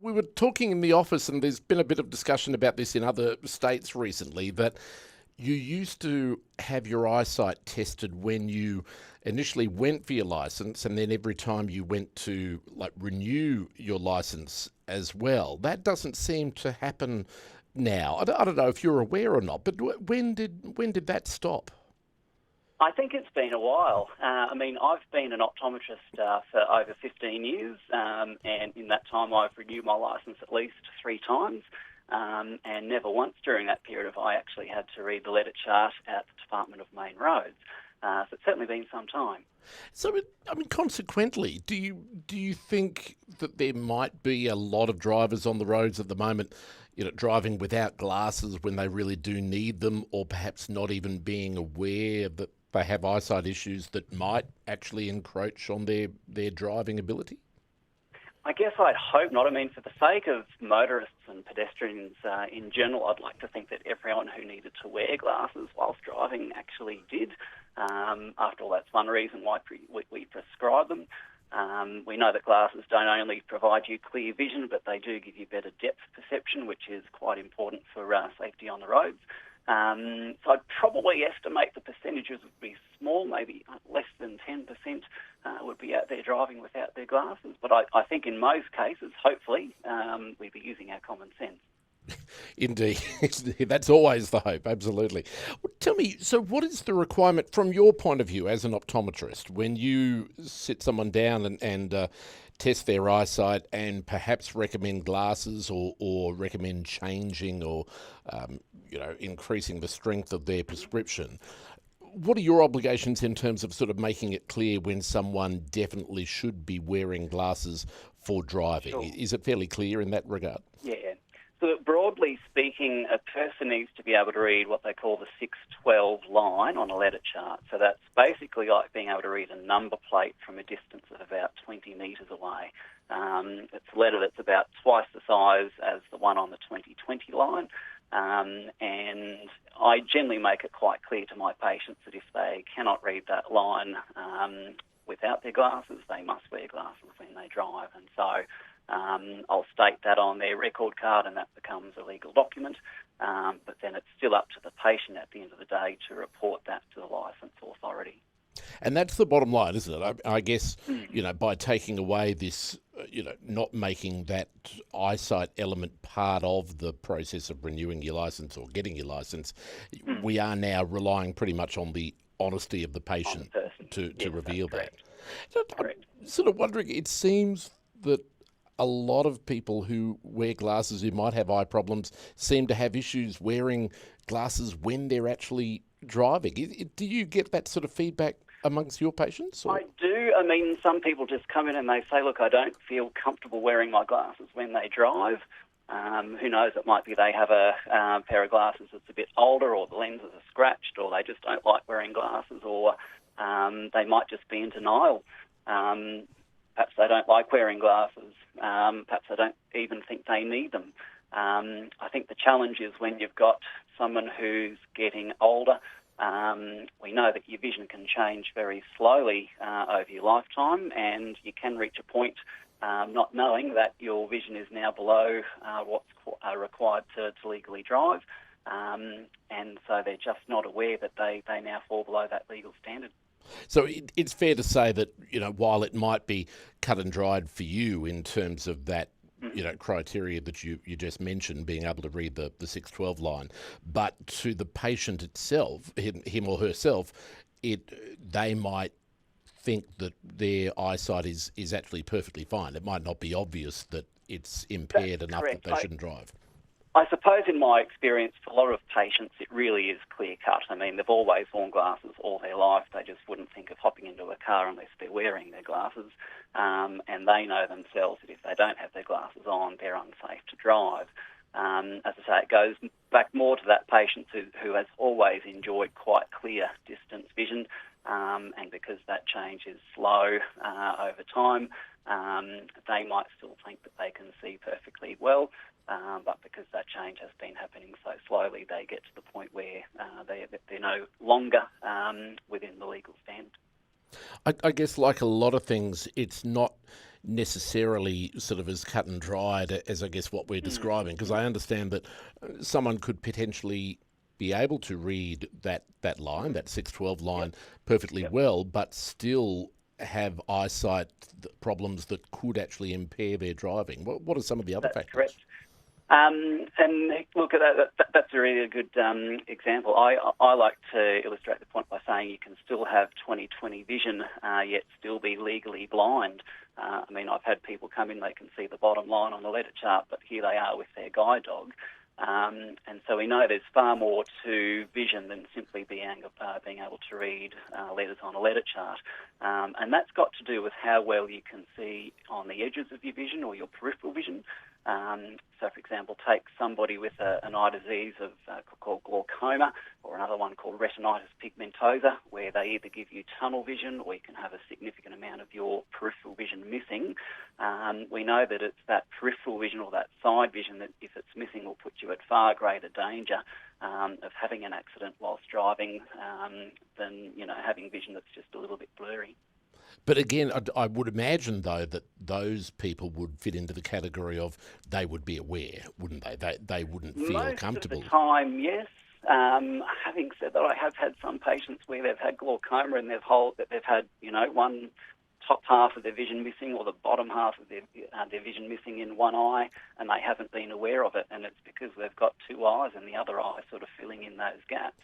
we were talking in the office, and there's been a bit of discussion about this in other states recently, that you used to have your eyesight tested when you initially went for your license, and then every time you went to renew your license as well. That doesn't seem to happen now. I don't know if you're aware or not, but when did that stop? I think it's been a while. I've been an optometrist for over 15 years, and in that time I've renewed my licence at least 3 times, and never once during that period have I actually had to read the letter chart at the Department of Main Roads. So it's certainly been some time. So, consequently, do you think that there might be a lot of drivers on the roads at the moment, driving without glasses when they really do need them, or perhaps not even being aware that they have eyesight issues that might actually encroach on their driving ability? I guess I'd hope not. For the sake of motorists and pedestrians in general, I'd like to think that everyone who needed to wear glasses whilst driving actually did. After all, that's one reason why we prescribe them. We know that glasses don't only provide you clear vision, but they do give you better depth perception, which is quite important for safety on the roads. So I'd probably estimate the percentages would be small, maybe less than 10% would be out there driving without their glasses. But I think in most cases, hopefully, we'd be using our common sense. Indeed. That's always the hope, absolutely. Well, tell me, so what is the requirement from your point of view as an optometrist when you sit someone down and test their eyesight and perhaps recommend glasses or recommend changing or increasing the strength of their prescription? What are your obligations in terms of sort of making it clear when someone definitely should be wearing glasses for driving? Sure. Is it fairly clear in that regard? Yeah. So broadly speaking, a person needs to be able to read what they call the 612 line on a letter chart. So that's basically like being able to read a number plate from a distance of about 20 metres away. It's a letter that's about twice the size as the one on the 2020 line. And I generally make it quite clear to my patients that if they cannot read that line without their glasses, they must wear glasses when they drive. And so I'll state that on their record card, and that becomes a legal document. But then it's still up to the patient at the end of the day to report that to the licence authority. And that's the bottom line, isn't it? I guess, by taking away this, not making that eyesight element part of the process of renewing your licence or getting your licence, we are now relying pretty much on the honesty of the patient to reveal that. So Correct. I'm sort of wondering, it seems that a lot of people who wear glasses who might have eye problems seem to have issues wearing glasses when they're actually driving. Do you get that sort of feedback amongst your patients? Or? I do. Some people just come in and they say, look, I don't feel comfortable wearing my glasses when they drive. Who knows, it might be they have a pair of glasses that's a bit older, or the lenses are scratched, or they just don't like wearing glasses, or they might just be in denial. Perhaps they don't like wearing glasses. Perhaps they don't even think they need them. I think the challenge is when you've got someone who's getting older. We know that your vision can change very slowly over your lifetime, and you can reach a point not knowing that your vision is now below what's required to legally drive. And so they're just not aware that they now fall below that legal standard. So it's fair to say that, while it might be cut and dried for you in terms of that, criteria that you just mentioned, being able to read the 612 line, but to the patient itself, him or herself, they might think that their eyesight is actually perfectly fine. It might not be obvious that it's impaired enough that they shouldn't drive. I suppose in my experience, for a lot of patients, it really is clear-cut. They've always worn glasses all their life. They just wouldn't think of hopping into a car unless they're wearing their glasses. And they know themselves that if they don't have their glasses on, they're unsafe to drive. As I say, it goes back more to that patient who has always enjoyed quite clear distance vision. And because that change is slow over time, they might still think that they can see perfectly well. But because that change has been happening so slowly, they get to the point where they're no longer within the legal standard. I guess, like a lot of things, it's not necessarily sort of as cut and dried as I guess what we're describing, because I understand that someone could potentially be able to read that line, that 612 line, perfectly well, but still have eyesight problems that could actually impair their driving. What are some of the other That's factors? correct. And look, that's a really good example. I like to illustrate the point by saying you can still have 20/20 vision, yet still be legally blind. I mean, I've had people come in, they can see the bottom line on the letter chart, but here they are with their guide dog. And so we know there's far more to vision than simply being able to read letters on a letter chart. And that's got to do with how well you can see on the edges of your vision or your peripheral vision. So, for example, take somebody with an eye disease called glaucoma, or another one called retinitis pigmentosa, where they either give you tunnel vision or you can have a significant amount of your peripheral vision missing. We know that it's that peripheral vision or that side vision that, if it's missing, will put you at far greater danger of having an accident whilst driving than having vision that's just a little bit blurry. But again, I would imagine, though, that those people would fit into the category of they would be aware, wouldn't they? They wouldn't feel comfortable. Most of the time, yes. Having said that, I have had some patients where they've had glaucoma and they've had one top half of their vision missing or the bottom half of their vision missing in one eye, and they haven't been aware of it, and it's because they've got two eyes and the other eye sort of filling in those gaps.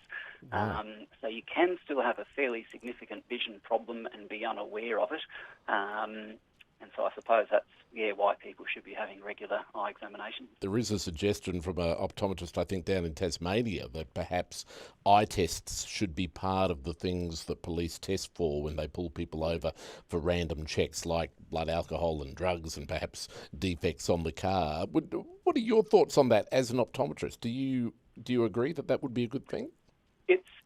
Wow. So you can still have a fairly significant vision problem and be unaware of it. And so I suppose that's why people should be having regular eye examinations. There is a suggestion from an optometrist, I think, down in Tasmania, that perhaps eye tests should be part of the things that police test for when they pull people over for random checks like blood alcohol and drugs and perhaps defects on the car. What are your thoughts on that as an optometrist? Do you agree that would be a good thing?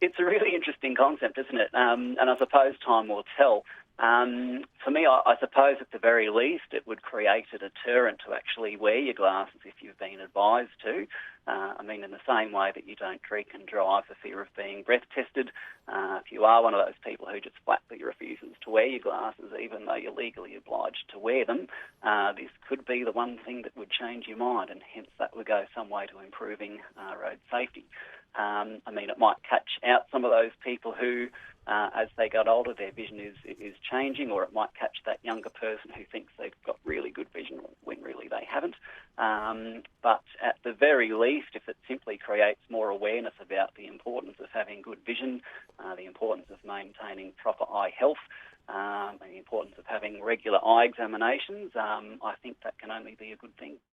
It's a really interesting concept, isn't it? And I suppose time will tell. For me, I suppose at the very least it would create a deterrent to actually wear your glasses if you've been advised to. I mean, in the same way that you don't drink and drive for fear of being breath tested, if you are one of those people who just flatly refuses to wear your glasses even though you're legally obliged to wear them, this could be the one thing that would change your mind, and hence that would go some way to improving road safety. I mean, it might catch out some of those people who, as they get older, their vision is changing, or it might catch that younger person who thinks they've got really good vision when really they haven't. But at the very least, if it simply creates more awareness about the importance of having good vision, the importance of maintaining proper eye health, and the importance of having regular eye examinations, I think that can only be a good thing.